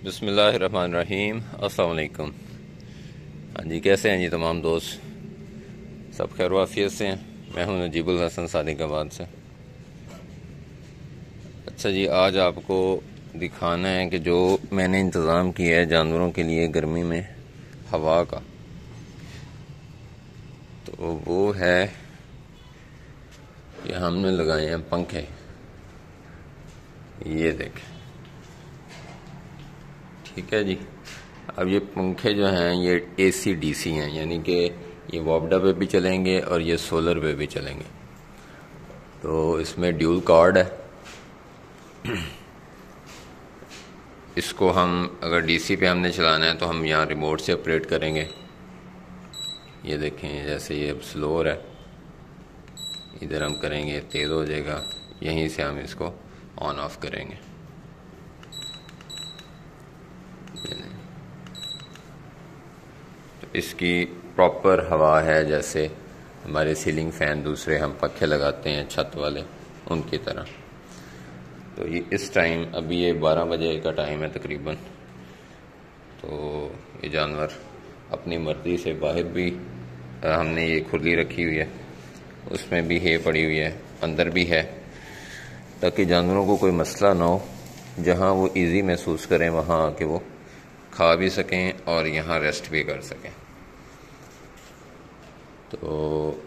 बिस्मिल्लाहिर्रहमानिर्रहीम। अस्सलाम वालेकुम। हाँ जी, कैसे हैं जी तमाम दोस्त? सब खैर वाफियत से हैं। मैं हूं नजीबुल हसन सादिकाबाद से। अच्छा जी, आज आपको दिखाना है कि जो मैंने इंतज़ाम किया है जानवरों के लिए गर्मी में हवा का, तो वो है कि हमने लगाए हैं पंखे। ये देखें, ठीक है जी। अब ये पंखे जो हैं ये AC DC हैं, यानी कि ये वॉपडा पे भी चलेंगे और ये सोलर पे भी चलेंगे। तो इसमें ड्यूल कार्ड है। इसको हम अगर DC पे हमने चलाना है तो हम यहाँ रिमोट से ऑपरेट करेंगे। ये देखें, जैसे ये अब स्लोअर है, इधर हम करेंगे तेज़ हो जाएगा, यहीं से हम इसको ऑन ऑफ करेंगे। तो इसकी प्रॉपर हवा है, जैसे हमारे सीलिंग फ़ैन दूसरे हम पंखे लगाते हैं छत वाले, उनकी तरह। तो ये इस टाइम अभी ये 12 बजे का टाइम है तकरीबन। तो ये जानवर अपनी मर्ज़ी से बाहर भी, हमने ये खुली रखी हुई है, उसमें भी है पड़ी हुई है, अंदर भी है, ताकि जानवरों को कोई मसला ना हो। जहाँ वो इजी महसूस करें वहाँ आके वो खा भी सकें और यहाँ रेस्ट भी कर सकें। तो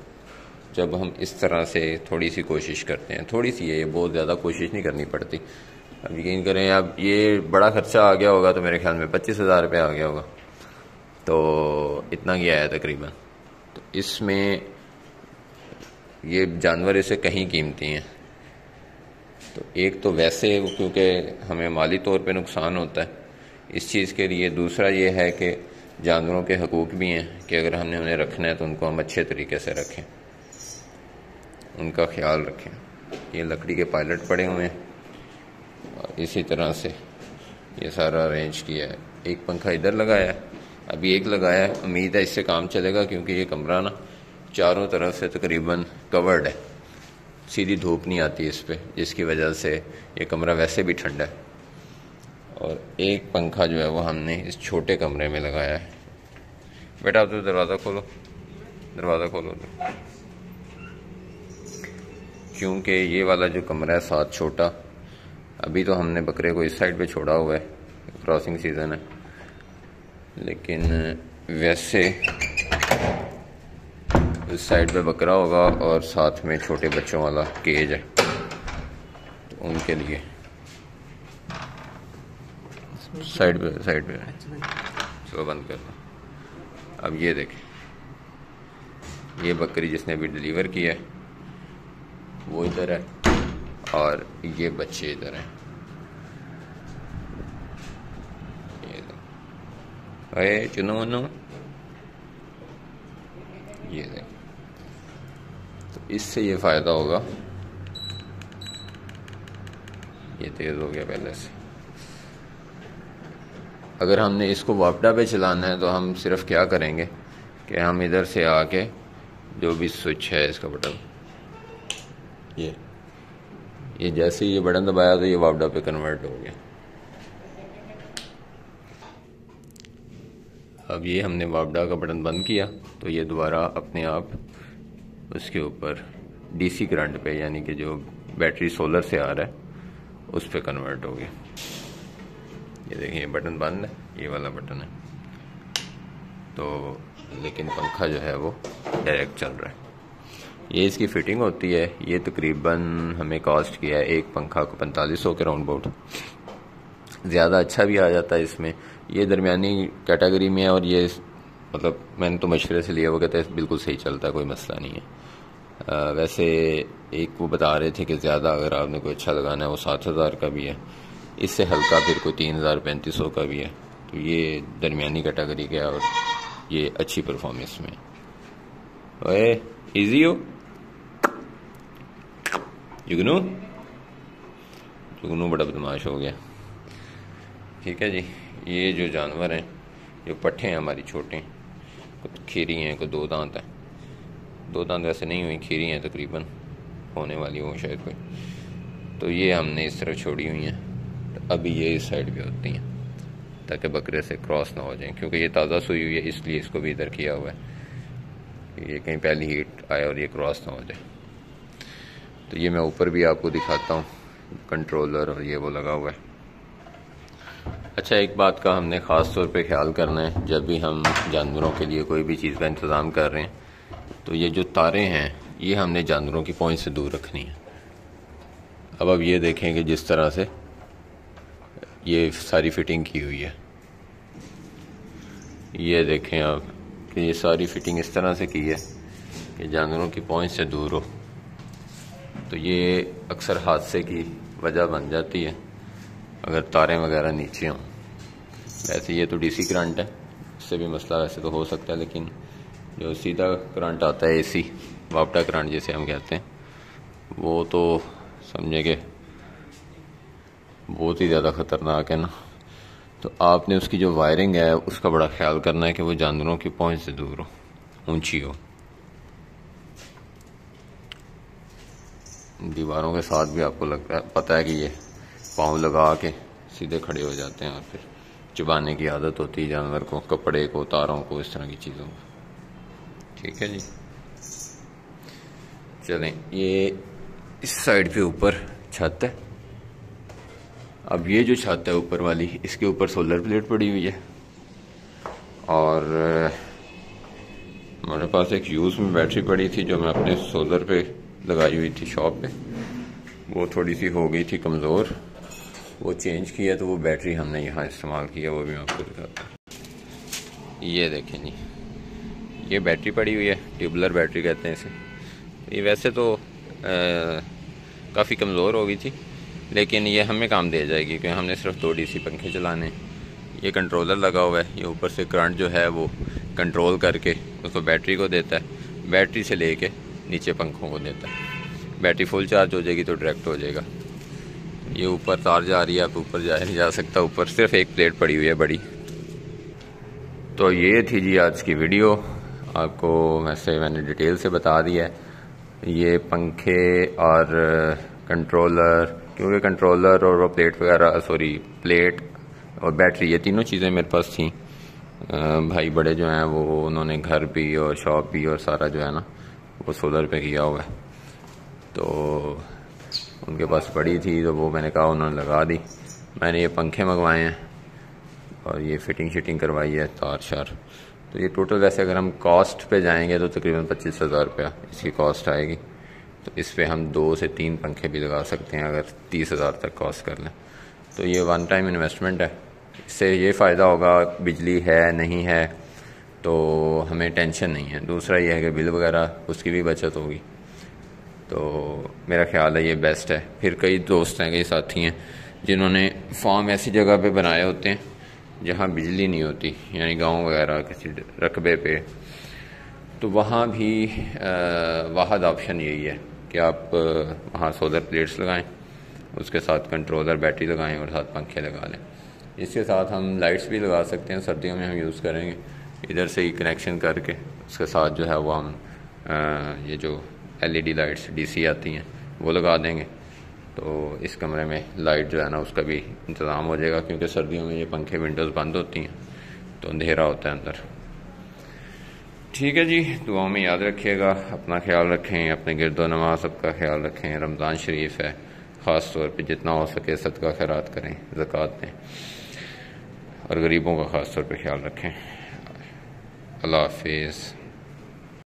जब हम इस तरह से थोड़ी सी कोशिश करते हैं, थोड़ी सी है, बहुत ज़्यादा कोशिश नहीं करनी पड़ती। अब यकीन करें, अब ये बड़ा खर्चा आ गया होगा तो मेरे ख्याल में 25,000 रुपये आ गया होगा, तो इतना गया है तकरीबन। तो इसमें ये जानवर इसे कहीं कीमती हैं। तो एक तो वैसे क्योंकि हमें माली तौर पे नुकसान होता है इस चीज़ के लिए, दूसरा ये है कि जानवरों के हकूक़ भी हैं कि अगर हमने उन्हें रखना है तो उनको हम अच्छे तरीके से रखें, उनका ख्याल रखें। ये लकड़ी के पायलट पड़े हुए हैं और इसी तरह से ये सारा अरेंज किया है। एक पंखा इधर लगाया है, अभी एक लगाया है, उम्मीद है इससे काम चलेगा, क्योंकि ये कमरा ना चारों तरफ से तकरीबन कवर्ड है, सीधी धूप नहीं आती इस पर, जिसकी वजह से ये कमरा वैसे भी ठंडा है। और एक पंखा जो है वो हमने इस छोटे कमरे में लगाया है। बेटा आप तो दरवाज़ा खोलो, दरवाज़ा खोलो। क्योंकि ये वाला जो कमरा है साथ छोटा, अभी तो हमने बकरे को इस साइड पे छोड़ा हुआ है, क्रॉसिंग सीज़न है, लेकिन वैसे इस साइड पे बकरा होगा और साथ में छोटे बच्चों वाला केज है, तो उनके लिए साइड पे चलो बंद कर दो। अब ये देखें, ये बकरी जिसने भी डिलीवर किया है वो इधर है और ये बच्चे इधर हैं। ये अरे चुनो वनो, ये देख। तो इससे ये फ़ायदा होगा। ये तेज़ हो गया पहले से। अगर हमने इसको वापडा पे चलाना है तो हम सिर्फ क्या करेंगे कि हम इधर से आके जो भी स्विच है इसका बटन, ये जैसे ही ये बटन दबाया तो ये वापडा पे कन्वर्ट हो गया। अब ये हमने वापडा का बटन बंद किया तो ये दोबारा अपने आप उसके ऊपर DC करंट पे, यानी कि जो बैटरी सोलर से आ रहा है उस पे कन्वर्ट हो गया। ये देखिए, ये बटन बंद है, ये वाला बटन है, तो लेकिन पंखा जो है वो डायरेक्ट चल रहा है। ये इसकी फ़िटिंग होती है। ये तकरीबन हमें कॉस्ट किया है एक पंखा को 4500 के राउंड अबाउट। ज़्यादा अच्छा भी आ जाता है इसमें, ये दरमियानी कैटेगरी में है, और ये मतलब मैंने तो मशवरे से लिया, वो कहते हैं बिल्कुल सही चलता है, कोई मसला नहीं है। वैसे एक वो बता रहे थे कि ज़्यादा अगर आपने कोई अच्छा लगाना है वो 7000 का भी है, इससे हल्का फिर कोई 3000-3500 का भी है। तो ये दरमियानी कैटेगरी का है और ये अच्छी परफॉर्मेंस में। ओए इजी हो जुगनू, जुगनू बड़ा बदमाश हो गया। ठीक है जी। ये जो जानवर हैं, जो पट्ठे हैं हमारी छोटे, कुछ खीरी हैं, कुछ 2 दांत हैं। 2 दांत वैसे नहीं हुई, खीरी हैं तकरीबन, होने वाली हो शायद कोई। तो ये हमने इस तरफ छोड़ी हुई हैं, तो अभी ये इस साइड पे होती हैं। ताकि बकरे से क्रॉस ना हो जाए, क्योंकि ये ताज़ा सुई हुई है इसलिए इसको भी इधर किया हुआ है कि ये कहीं पहली हीट आए और ये क्रॉस ना हो जाए। तो ये मैं ऊपर भी आपको दिखाता हूँ, कंट्रोलर और ये वो लगा हुआ है। अच्छा, एक बात का हमने ख़ास तौर पे ख्याल करना है जब भी हम जानवरों के लिए कोई भी चीज़ का इंतज़ाम कर रहे हैं, तो ये जो तारें हैं ये हमने जानवरों की पहुंच से दूर रखनी है। अब आप ये देखें कि जिस तरह से ये सारी फिटिंग की हुई है, ये देखें आप कि ये सारी फिटिंग इस तरह से की है कि जानवरों की पहुंच से दूर हो, तो ये अक्सर हादसे की वजह बन जाती है अगर तारें वगैरह नीचे हों। वैसे ये तो डीसी करंट है, इससे भी मसला वैसे तो हो सकता है, लेकिन जो सीधा करंट आता है एसी वापटा करंट जिसे हम कहते हैं, वो तो समझे कि बहुत ही ज़्यादा ख़तरनाक है ना। तो आपने उसकी जो वायरिंग है उसका बड़ा ख्याल करना है कि वो जानवरों की पहुंच से दूर हो, ऊंची हो। दीवारों के साथ भी आपको लगता है पता है कि ये पाँव लगा के सीधे खड़े हो जाते हैं और फिर चुबाने की आदत होती है जानवर को, कपड़े को, तारों को, इस तरह की चीज़ों को। ठीक है जी, चलें। ये इस साइड पे ऊपर छत है। अब ये जो छत है ऊपर वाली, इसके ऊपर सोलर प्लेट पड़ी हुई है और हमारे पास एक यूज़ में बैटरी पड़ी थी जो मैं अपने सोलर पे लगाई हुई थी शॉप पे, वो थोड़ी सी हो गई थी कमज़ोर, वो चेंज किया तो वो बैटरी हमने यहाँ इस्तेमाल किया, वो भी मैं आपको दिखाता हूँ। ये देखें जी, ये बैटरी पड़ी हुई है, ट्यूबुलर बैटरी कहते हैं इसे। ये वैसे तो काफ़ी कमज़ोर हो गई थी, लेकिन ये हमें काम दे जाएगी क्योंकि हमने सिर्फ 2 डीसी पंखे चलाने। ये कंट्रोलर लगा हुआ है, ये ऊपर से करंट जो है वो कंट्रोल करके उसको बैटरी को देता है, बैटरी से लेके नीचे पंखों को देता है। बैटरी फुल चार्ज हो जाएगी तो डायरेक्ट हो जाएगा। ये ऊपर तार जा रही है, आप ऊपर जा नहीं जा सकता, ऊपर सिर्फ एक प्लेट पड़ी हुई है बड़ी। तो ये थी जी आज की वीडियो, आपको वैसे मैंने डिटेल से बता दिया है। ये पंखे और कंट्रोलर, क्योंकि कंट्रोलर और वो प्लेट वगैरह, सॉरी प्लेट और बैटरी, ये तीनों चीज़ें मेरे पास थी। भाई बड़े जो हैं वो उन्होंने घर भी और शॉप भी और सारा जो है ना वो सोलर पे किया हुआ है, तो उनके पास पड़ी थी तो वो मैंने कहा, उन्होंने लगा दी। मैंने ये पंखे मंगवाए हैं और ये फिटिंग शिटिंग करवाई है, तार शार। तो ये टोटल वैसे अगर हम कॉस्ट पे जाएंगे तो तकरीबन 25,000 रुपया इसकी कॉस्ट आएगी। तो इस पर हम 2 से 3 पंखे भी लगा सकते हैं अगर 30,000 तक कॉस्ट कर लें। तो ये वन टाइम इन्वेस्टमेंट है। इससे ये फ़ायदा होगा, बिजली है नहीं है तो हमें टेंशन नहीं है। दूसरा ये है कि बिल वगैरह उसकी भी बचत होगी। तो मेरा ख्याल है ये बेस्ट है। फिर कई दोस्त हैं, कई साथी हैं जिन्होंने फार्म ऐसी जगह पे बनाए होते हैं जहाँ बिजली नहीं होती, यानी गांव वगैरह किसी रकबे पे, तो वहाँ भी वाहद ऑप्शन यही है कि आप वहाँ सोलर प्लेट्स लगाएं, उसके साथ कंट्रोलर बैटरी लगाएं और साथ पंखे लगा लें। इसके साथ हम लाइट्स भी लगा सकते हैं, सर्दियों में हम यूज़ करेंगे। इधर से ही कनेक्शन करके उसके साथ जो है वो हम ये जो LED लाइट्स DC आती हैं वो लगा देंगे, तो इस कमरे में लाइट जो है ना उसका भी इंतज़ाम हो जाएगा, क्योंकि सर्दियों में ये पंखे विंडोज़ बंद होती हैं तो अंधेरा होता है अंदर। ठीक है जी, दुआओं में याद रखिएगा, अपना ख्याल रखें, अपने गिरदो नमाज सबका ख्याल रखें। रमज़ान शरीफ है, ख़ास तौर पे जितना हो सके सदका खैरात करें, ज़कात दें और गरीबों का ख़ास तौर पे ख्याल रखें। अल्लाह हाफिज़।